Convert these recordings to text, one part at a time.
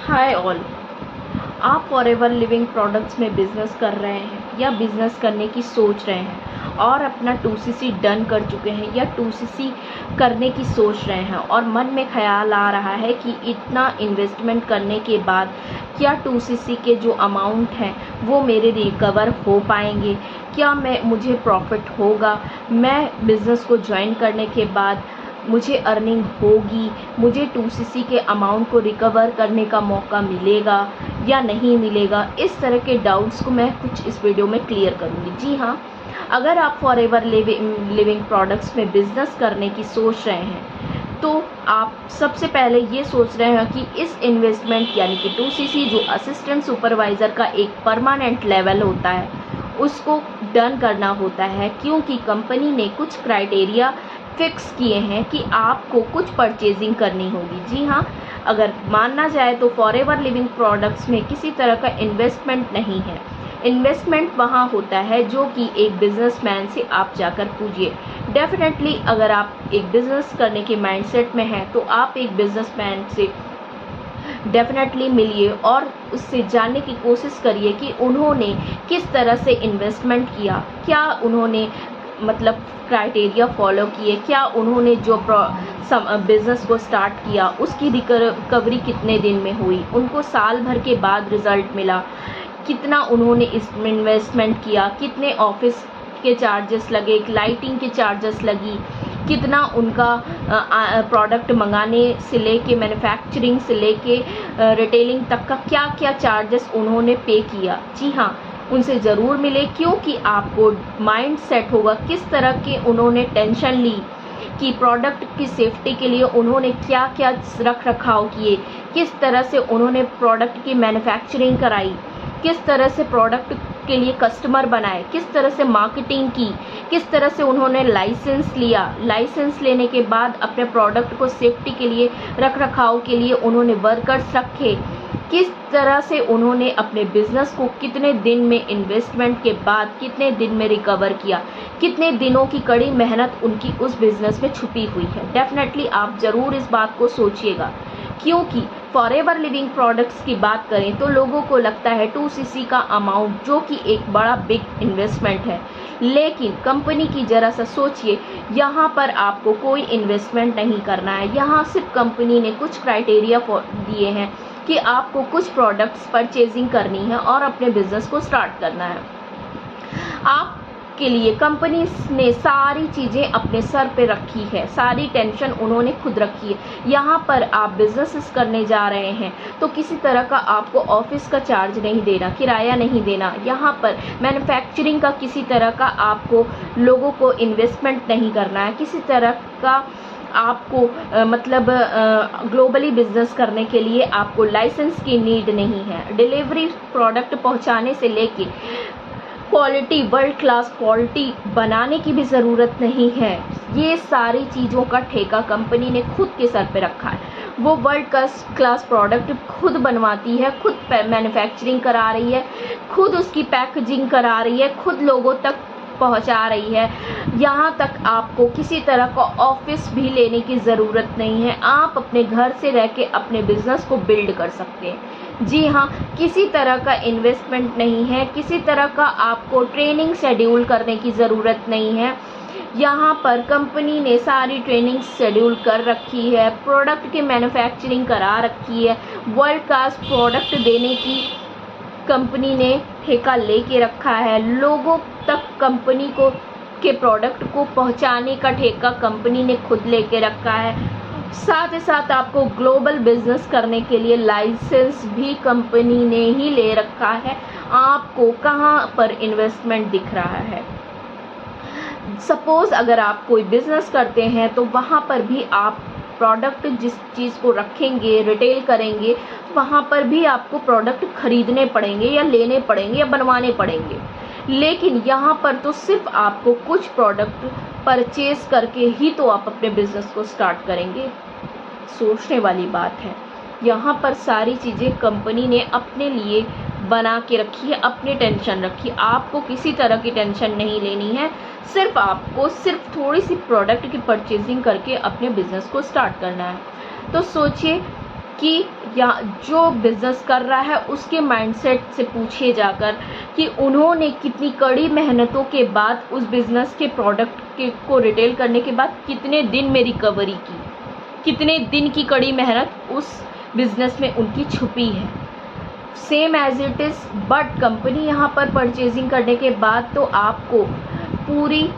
Hi all. आप forever living products में business कर रहे हैं या बिजनेस करने की सोच रहे हैं और अपना 2cc डन कर चुके हैं या 2cc करने की सोच रहे हैं और मन में ख्याल आ रहा है कि इतना इन्वेस्टमेंट करने के बाद क्या 2cc के जो अमाउंट हैं वो मेरे रिकवर हो पाएंगे, क्या मुझे प्रॉफिट होगा, मैं बिज़नेस को ज्वाइन करने के बाद मुझे अर्निंग होगी, मुझे 2cc के अमाउंट को रिकवर करने का मौका मिलेगा या नहीं मिलेगा। इस तरह के डाउट्स को मैं कुछ इस वीडियो में क्लियर करूँगी। जी हाँ, अगर आप फॉरएवर लिविंग प्रोडक्ट्स में बिज़नेस करने की सोच रहे हैं तो आप सबसे पहले ये सोच रहे हैं कि इस इन्वेस्टमेंट यानी कि 2cc जो असिस्टेंट सुपरवाइज़र का एक परमानेंट लेवल होता है उसको डन करना होता है, क्योंकि कंपनी ने कुछ क्राइटेरिया फिक्स किए हैं कि आपको कुछ परचेजिंग करनी होगी। जी हाँ, अगर मानना जाए तो फॉरएवर लिविंग प्रोडक्ट्स में किसी तरह का इन्वेस्टमेंट नहीं है। इन्वेस्टमेंट वहाँ होता है जो कि एक बिजनेसमैन से आप जाकर पूछिए। डेफिनेटली अगर आप एक बिज़नेस करने के माइंडसेट में हैं तो आप एक बिजनेसमैन से डेफिनेटली मिलिए और उससे जानने की कोशिश करिए कि उन्होंने किस तरह से इन्वेस्टमेंट किया, क्या उन्होंने मतलब क्राइटेरिया फॉलो किए, क्या उन्होंने जो बिज़नेस को स्टार्ट किया उसकी रिकवरी कितने दिन में हुई, उनको साल भर के बाद रिज़ल्ट मिला, कितना उन्होंने इसमें इन्वेस्टमेंट किया, कितने ऑफिस के चार्जेस लगे, लाइटिंग के चार्जेस लगी, कितना उनका प्रोडक्ट मंगाने से लेके मैन्युफैक्चरिंग से लेके रिटेलिंग तक का क्या क्या चार्जेस उन्होंने पे किया। जी हाँ, उनसे ज़रूर मिले, क्योंकि आपको माइंड सेट होगा किस तरह के उन्होंने टेंशन ली कि प्रोडक्ट की सेफ्टी के लिए उन्होंने क्या क्या रख रखाव किए, किस तरह से उन्होंने प्रोडक्ट की मैन्युफैक्चरिंग कराई, किस तरह से प्रोडक्ट के लिए कस्टमर बनाए, किस तरह से मार्केटिंग की, किस तरह से उन्होंने लाइसेंस लिया, लाइसेंस लेने के बाद अपने प्रोडक्ट को सेफ्टी के लिए रख रखाव के लिए उन्होंने वर्कर्स रखे, किस तरह से उन्होंने अपने बिजनेस को कितने दिन में इन्वेस्टमेंट के बाद कितने दिन में रिकवर किया, कितने दिनों की कड़ी मेहनत उनकी उस बिज़नेस में छुपी हुई है। डेफिनेटली आप ज़रूर इस बात को सोचिएगा, क्योंकि फॉरएवर लिविंग प्रोडक्ट्स की बात करें तो लोगों को लगता है 2cc का अमाउंट जो कि एक बड़ा बिग इन्वेस्टमेंट है, लेकिन कंपनी की ज़रा सा सोचिए, यहाँ पर आपको कोई इन्वेस्टमेंट नहीं करना है। यहाँ सिर्फ कंपनी ने कुछ क्राइटेरिया दिए हैं कि आपको कुछ प्रोडक्ट्स परचेजिंग करनी है और अपने बिजनेस को स्टार्ट करना है। आपके लिए कंपनी ने सारी चीज़ें अपने सर पे रखी है, सारी टेंशन उन्होंने खुद रखी है। यहाँ पर आप बिजनेस करने जा रहे हैं तो किसी तरह का आपको ऑफिस का चार्ज नहीं देना, किराया नहीं देना, यहाँ पर मैन्युफैक्चरिंग का किसी तरह का आपको लोगों को इन्वेस्टमेंट नहीं करना है, किसी तरह का आपको ग्लोबली बिजनेस करने के लिए आपको लाइसेंस की नीड नहीं है। डिलीवरी प्रोडक्ट पहुंचाने से लेके क्वालिटी, वर्ल्ड क्लास क्वालिटी बनाने की भी ज़रूरत नहीं है। ये सारी चीज़ों का ठेका कंपनी ने खुद के सर पे रखा है। वो वर्ल्ड क्लास प्रोडक्ट खुद बनवाती है, खुद मैन्युफैक्चरिंग करा रही है, खुद उसकी पैकेजिंग करा रही है, खुद लोगों तक पहुंचा रही है। यहाँ तक आपको किसी तरह का ऑफिस भी लेने की ज़रूरत नहीं है, आप अपने घर से रह के अपने बिजनेस को बिल्ड कर सकते हैं। जी हाँ, किसी तरह का इन्वेस्टमेंट नहीं है, किसी तरह का आपको ट्रेनिंग शेड्यूल करने की ज़रूरत नहीं है। यहाँ पर कंपनी ने सारी ट्रेनिंग शेड्यूल कर रखी है, प्रोडक्ट की मैन्युफैक्चरिंग करा रखी है, वर्ल्ड क्लास प्रोडक्ट देने की कंपनी ने ठेका लेके रखा है, लोगों तक कंपनी के प्रोडक्ट को पहुंचाने का ठेका कंपनी ने खुद लेके रखा है। साथ ही साथ आपको ग्लोबल बिजनेस करने के लिए लाइसेंस भी कंपनी ने ही ले रखा है। आपको कहाँ पर इन्वेस्टमेंट दिख रहा है? सपोज़ अगर आप कोई बिज़नेस करते हैं तो वहाँ पर भी आप प्रोडक्ट जिस चीज़ को रखेंगे, रिटेल करेंगे, वहाँ पर भी आपको प्रोडक्ट खरीदने पड़ेंगे या लेने पड़ेंगे या बनवाने पड़ेंगे। लेकिन यहाँ पर तो सिर्फ आपको कुछ प्रोडक्ट परचेज करके ही तो आप अपने बिज़नेस को स्टार्ट करेंगे। सोचने वाली बात है। यहाँ पर सारी चीज़ें कंपनी ने अपने लिए बना के रखी है, अपनी टेंशन रखी। आपको किसी तरह की टेंशन नहीं लेनी है, सिर्फ आपको थोड़ी सी प्रोडक्ट की परचेजिंग करके अपने बिज़नेस को स्टार्ट करना है। तो सोचिए, कि या जो बिज़नेस कर रहा है उसके माइंडसेट से पूछिए जाकर कि उन्होंने कितनी कड़ी मेहनतों के बाद उस बिज़नेस के प्रोडक्ट के को रिटेल करने के बाद कितने दिन में रिकवरी की, कितने दिन की कड़ी मेहनत उस बिज़नेस में उनकी छुपी है। Same as it is, but company यहाँ पर परचेजिंग करने के बाद तो आपको पूरी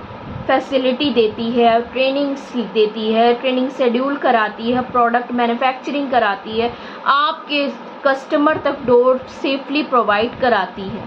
फैसिलिटी देती है, ट्रेनिंग्स देती है, ट्रेनिंग शेड्यूल कराती है, प्रोडक्ट मैन्युफैक्चरिंग कराती है, आपके कस्टमर तक डोर सेफली प्रोवाइड कराती है।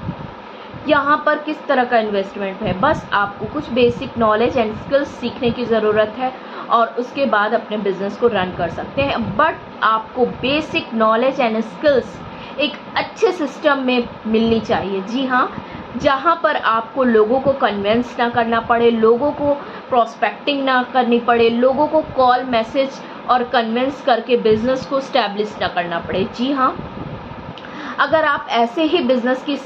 यहाँ पर किस तरह का इन्वेस्टमेंट है, बस आपको कुछ बेसिक नॉलेज एंड स्किल्स सीखने की ज़रूरत है और उसके बाद अपने बिजनेस को रन कर सकते हैं। बट आपको बेसिक नॉलेज एंड स्किल्स एक अच्छे सिस्टम में मिलनी चाहिए। जी हाँ, जहाँ पर आपको लोगों को कन्विंस ना करना पड़े, लोगों को प्रोस्पेक्टिंग ना करनी पड़े, लोगों को कॉल मैसेज और कन्विंस करके बिजनेस को स्टैब्लिश ना करना पड़े। जी हाँ, अगर आप ऐसे ही बिजनेस की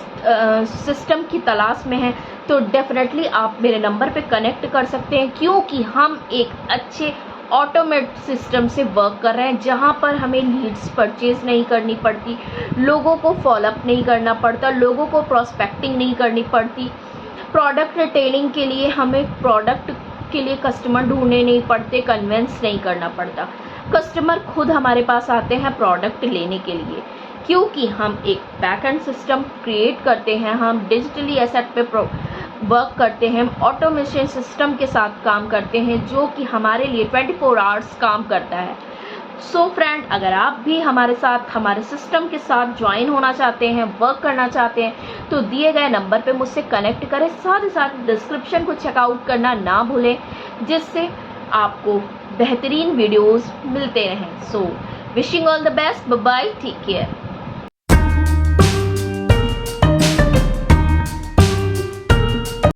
सिस्टम की तलाश में हैं तो डेफिनेटली आप मेरे नंबर पे कनेक्ट कर सकते हैं, क्योंकि हम एक अच्छे ऑटोमेट सिस्टम से वर्क कर रहे हैं जहां पर हमें लीड्स परचेज नहीं करनी पड़ती, लोगों को फॉलोअप नहीं करना पड़ता, लोगों को प्रोस्पेक्टिंग नहीं करनी पड़ती। प्रोडक्ट रिटेलिंग के लिए हमें प्रोडक्ट के लिए कस्टमर ढूंढने नहीं पड़ते, कन्विंस नहीं करना पड़ता। कस्टमर खुद हमारे पास आते हैं प्रोडक्ट लेने के लिए, क्योंकि हम एक बैक एंड सिस्टम क्रिएट करते हैं, हम डिजिटली एसेट पे वर्क करते हैं, ऑटोमेशन सिस्टम के साथ काम करते हैं जो कि हमारे लिए 24 आवर्स काम करता है। सो फ्रेंड, अगर आप भी हमारे साथ हमारे सिस्टम के साथ ज्वाइन होना चाहते हैं, वर्क करना चाहते हैं, तो दिए गए नंबर पे मुझसे कनेक्ट करें। साथ ही साथ डिस्क्रिप्शन को चेकआउट करना ना भूलें, जिससे आपको बेहतरीन वीडियोस मिलते रहें। So wishing all the best, bye bye, take care.